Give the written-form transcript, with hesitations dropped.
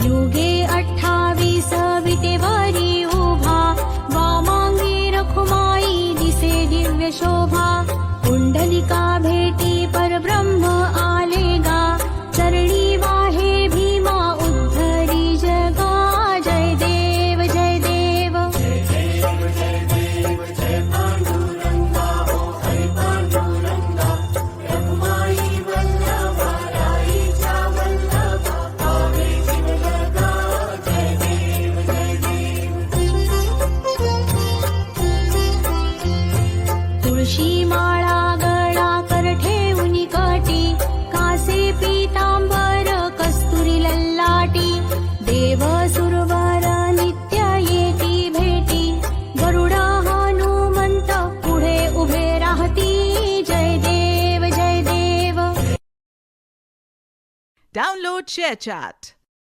युगे 28 विटेवरी उभा, वामांगी रखुमाई दिसे दिव्य शोभा. कुंडलिका भेटी परब्रह्म आले गा, चरणी वाहे भीमा उद्धरी जगा. जय देव जय देव. तुळशी माळा गळा कर ठेवून कटी, कासे पीतांबर कस्तुरी लल्लाटी. देव सुरवर नित्य येती भेटी, गरुडा हनुमंत पुढे उभे राहती. जय देव जय देव. Download ShareChat.